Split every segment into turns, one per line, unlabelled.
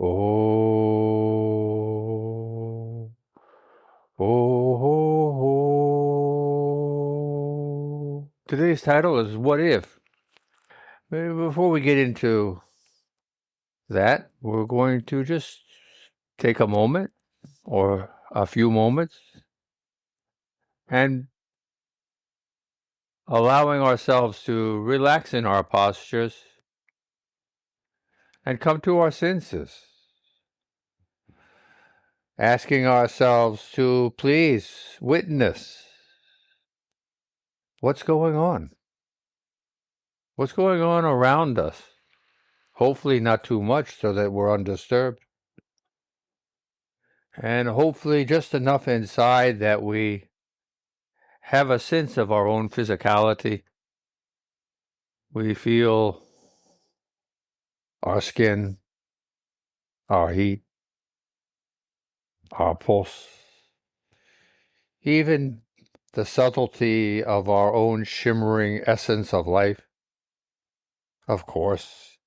Oh, oh. Today's title is What If? Maybe before we get into that, we're going to just take a moment or a few moments and allowing ourselves to relax in our postures and come to our senses. Asking ourselves to please witness what's going on. What's going on around us? Hopefully not too much so that we're undisturbed. And hopefully just enough inside that we have a sense of our own physicality. We feel our skin, our heat, our pulse, even the subtlety of our own shimmering essence of life. Of course,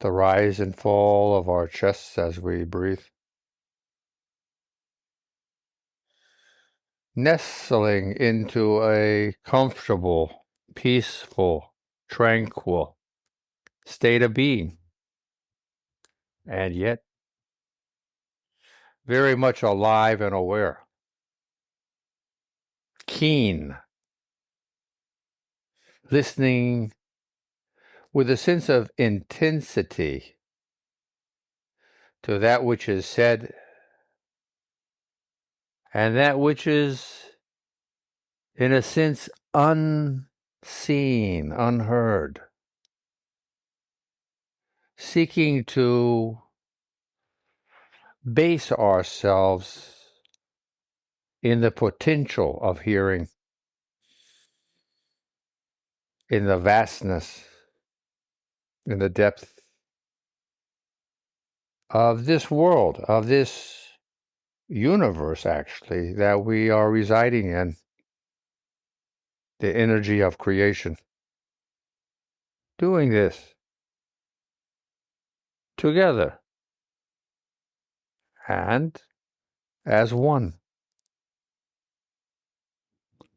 the rise and fall of our chests as we breathe. Nestling into a comfortable, peaceful, tranquil state of being, and yet very much alive and aware, keen, listening with a sense of intensity to that which is said and that which is, in a sense, unseen, unheard, seeking to base ourselves in the potential of hearing, in the vastness, in the depth of this world, of this universe, actually, that we are residing in, the energy of creation. Doing this together and as one,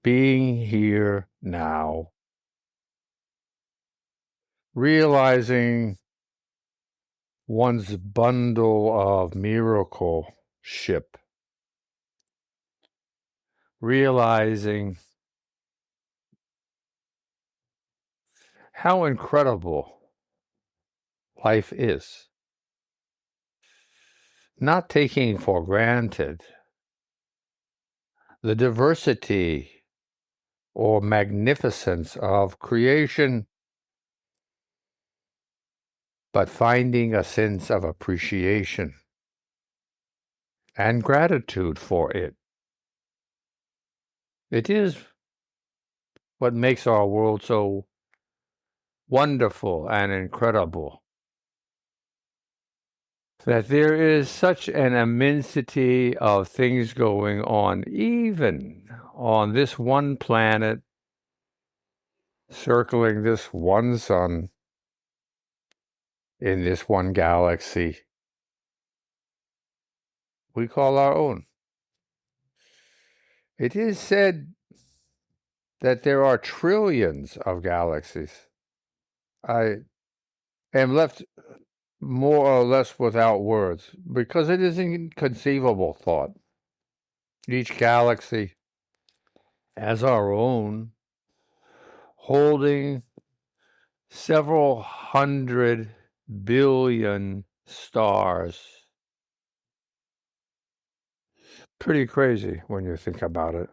being here now, realizing one's bundle of miracleship, realizing how incredible life is, not taking for granted the diversity or magnificence of creation, but finding a sense of appreciation and gratitude for it. It is what makes our world so wonderful and incredible, that there is such an immensity of things going on, even on this one planet, circling this one sun, in this one galaxy we call our own. It is said that there are trillions of galaxies. I am left more or less without words because it is an inconceivable thought. Each galaxy as our own, holding several 100 billion stars. Pretty crazy when you think about it,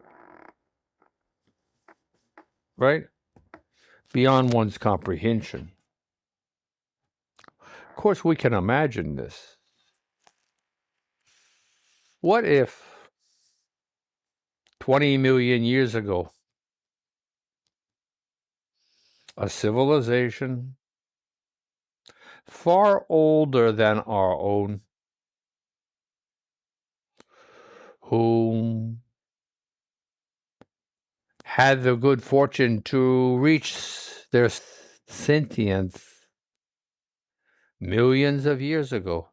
right? Beyond one's comprehension. Of course, we can imagine this. What if 20 million years ago, a civilization far older than our own, who had the good fortune to reach their sentience millions of years ago.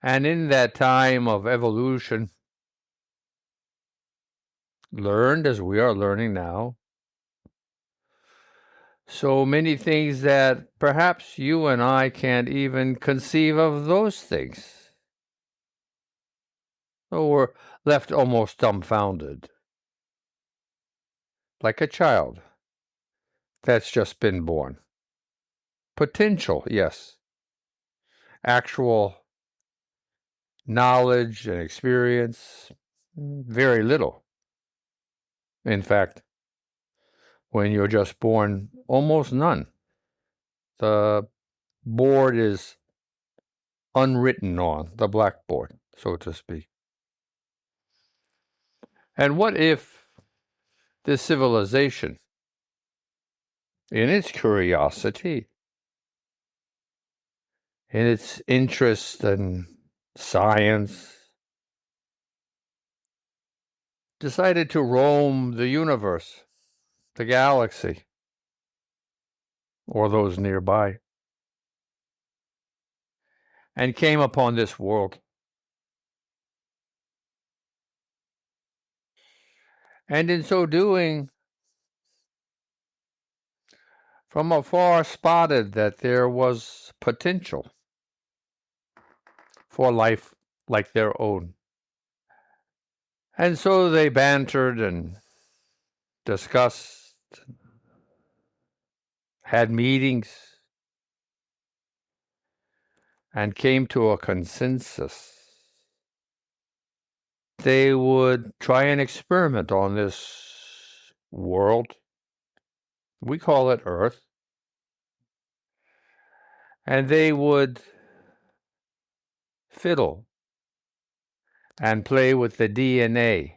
And in that time of evolution, learned as we are learning now, so many things that perhaps you and I can't even conceive of those things. So we're left almost dumbfounded, like a child that's just been born. Potential, yes. Actual knowledge and experience, very little. In fact, when you're just born, almost none. The board is unwritten on, the blackboard, so to speak. And what if this civilization, in its curiosity, in its interest in science, decided to roam the universe, the galaxy, or those nearby, and came upon this world? And in so doing, from afar spotted that there was potential for life like their own. And so they bantered and discussed, had meetings, and came to a consensus. They would try an experiment on this world. We call it Earth. And they would fiddle and play with the DNA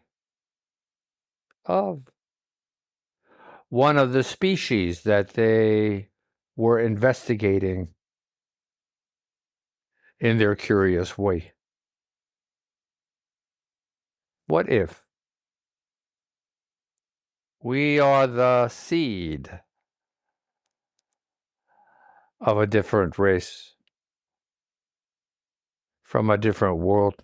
of one of the species that they were investigating in their curious way. What if we are the seed of a different race, from a different world,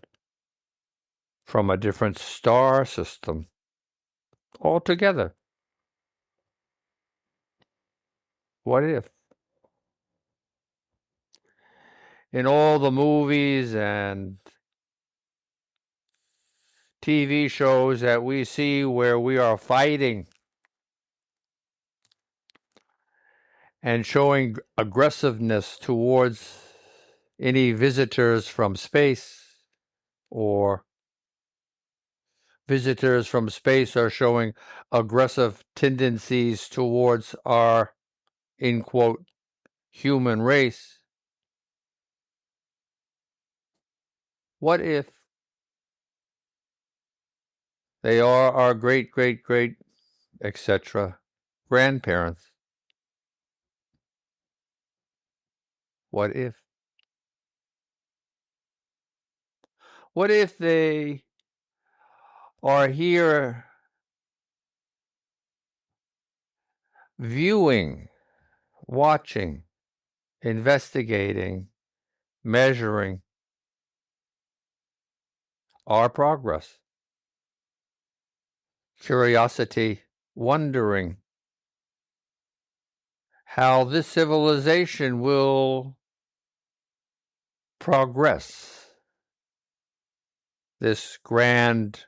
from a different star system altogether? What if? In all the movies and TV shows that we see where we are fighting and showing aggressiveness towards any visitors from space, or visitors from space are showing aggressive tendencies towards our, in quote, human race. What if they are our great, great, great, etc. grandparents? What if? What if they are here viewing, watching, investigating, measuring our progress? Curiosity, wondering how this civilization will progress, this grand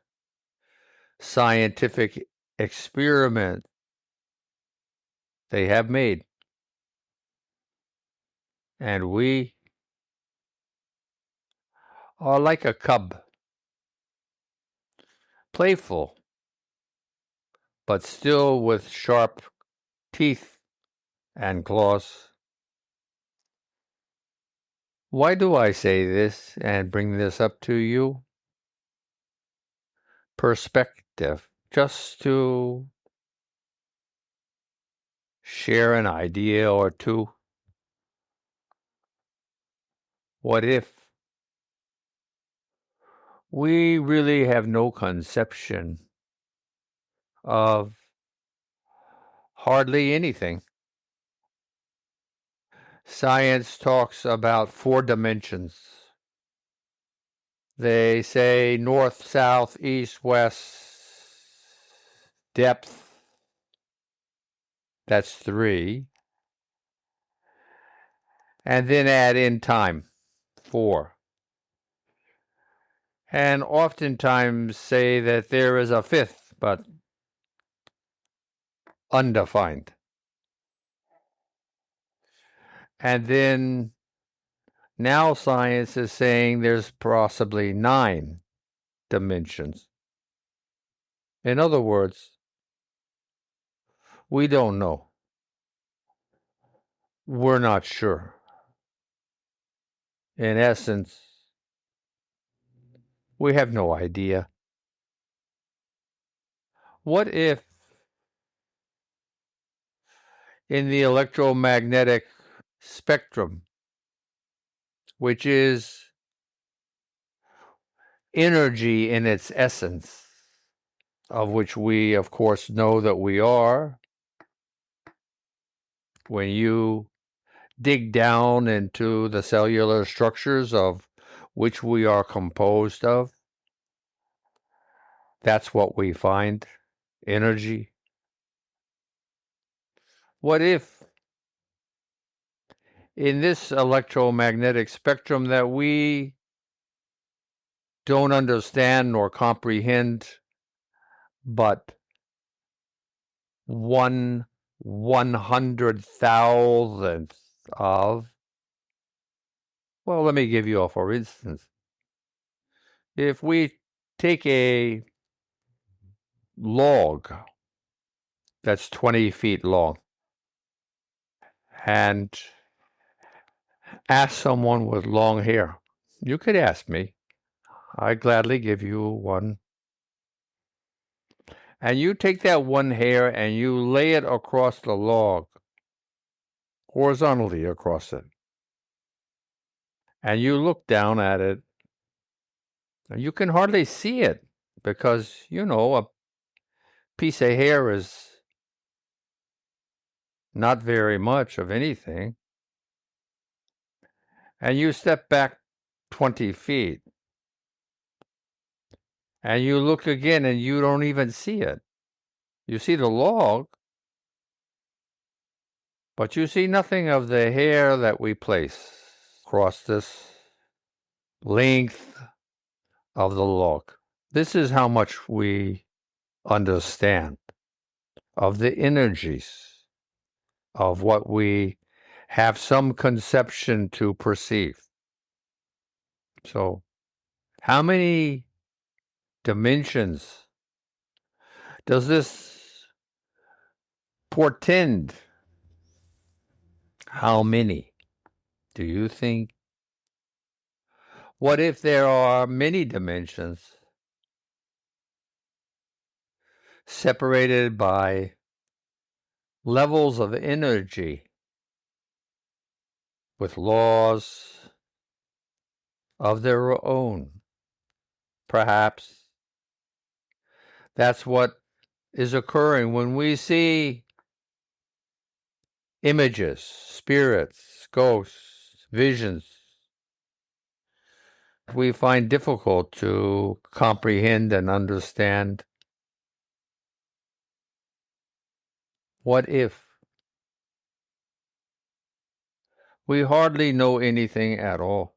scientific experiment they have made. And we are like a cub, playful, but still with sharp teeth and claws. Why do I say this and bring this up to you? Perspective, just to share an idea or two. What if we really have no conception of hardly anything? Science talks about 4 dimensions. They say north, south, east, west, depth, that's 3. And then add in time, 4. And oftentimes say that there is a 5th, but undefined. And then now science is saying there's possibly 9 dimensions. In other words, we don't know. We're not sure. In essence, we have no idea. What if in the electromagnetic spectrum, which is energy in its essence, of which we, of course, know that we are, when you dig down into the cellular structures of which we are composed of, that's what we find, energy. What if in this electromagnetic spectrum that we don't understand nor comprehend, but 1/100,000th of, well, let me give you a for instance. If we take a log that's 20 feet long and ask someone with long hair, you could ask me, I'd gladly give you one. And you take that one hair and you lay it across the log, horizontally across it. And you look down at it, and you can hardly see it because, a piece of hair is not very much of anything. And you step back 20 feet and you look again and you don't even see it. You see the log, but you see nothing of the hair that we place across this length of the log. This is how much we understand of the energies of what we have some conception to perceive. So, how many dimensions does this portend? How many do you think? What if there are many dimensions separated by levels of energy with laws of their own? Perhaps that's what is occurring when we see images, spirits, ghosts, visions. We find difficult to comprehend and understand. What if we hardly know anything at all?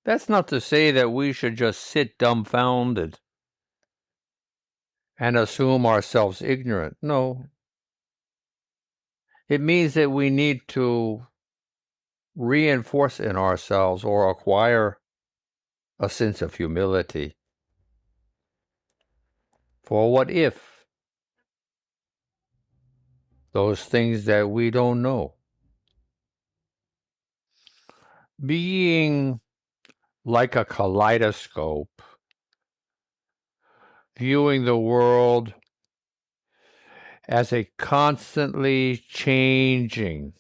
That's not to say that we should just sit dumbfounded and assume ourselves ignorant. No. It means that we need to reinforce in ourselves or acquire a sense of humility. For what if those things that we don't know, being like a kaleidoscope, viewing the world as a constantly changing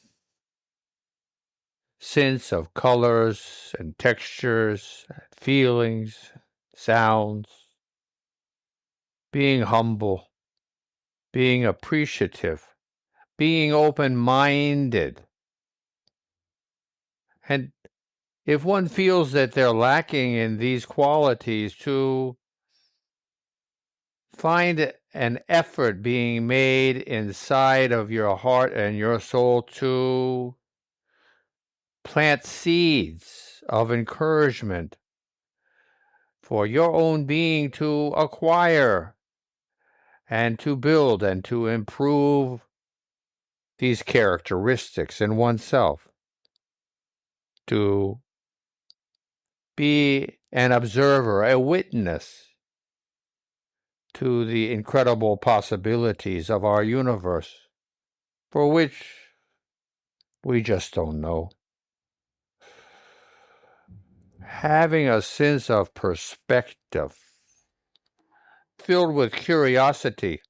sense of colors and textures, feelings, sounds, being humble, being appreciative, being open-minded And if one feels that they're lacking in these qualities, to find an effort being made inside of your heart and your soul to plant seeds of encouragement for your own being to acquire and to build and to improve these characteristics in oneself, to be an observer, a witness to the incredible possibilities of our universe, for which we just don't know. Having a sense of perspective, filled with curiosity,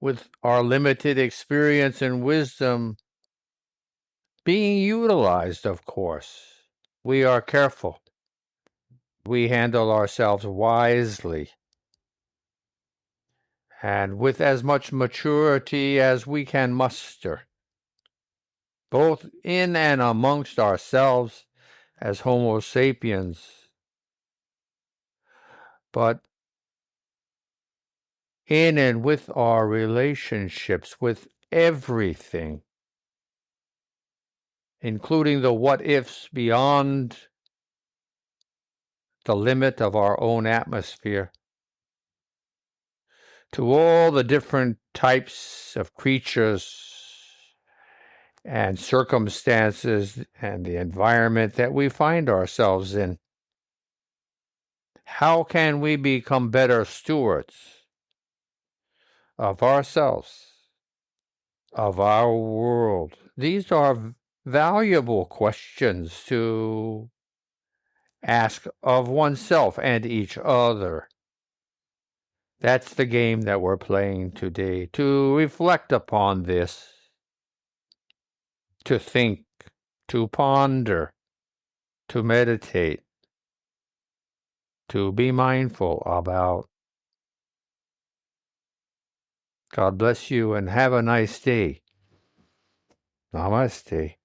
with our limited experience and wisdom being utilized, of course. We are careful. We handle ourselves wisely and with as much maturity as we can muster, both in and amongst ourselves as Homo sapiens, but in and with our relationships with everything, including the what-ifs beyond the limit of our own atmosphere, to all the different types of creatures and circumstances and the environment that we find ourselves in. How can we become better stewards of ourselves, of our world? These are valuable questions to ask of oneself and each other. That's the game that we're playing today, to reflect upon this, to think, to ponder, to meditate, to be mindful about. God bless you and have a nice day. Namaste.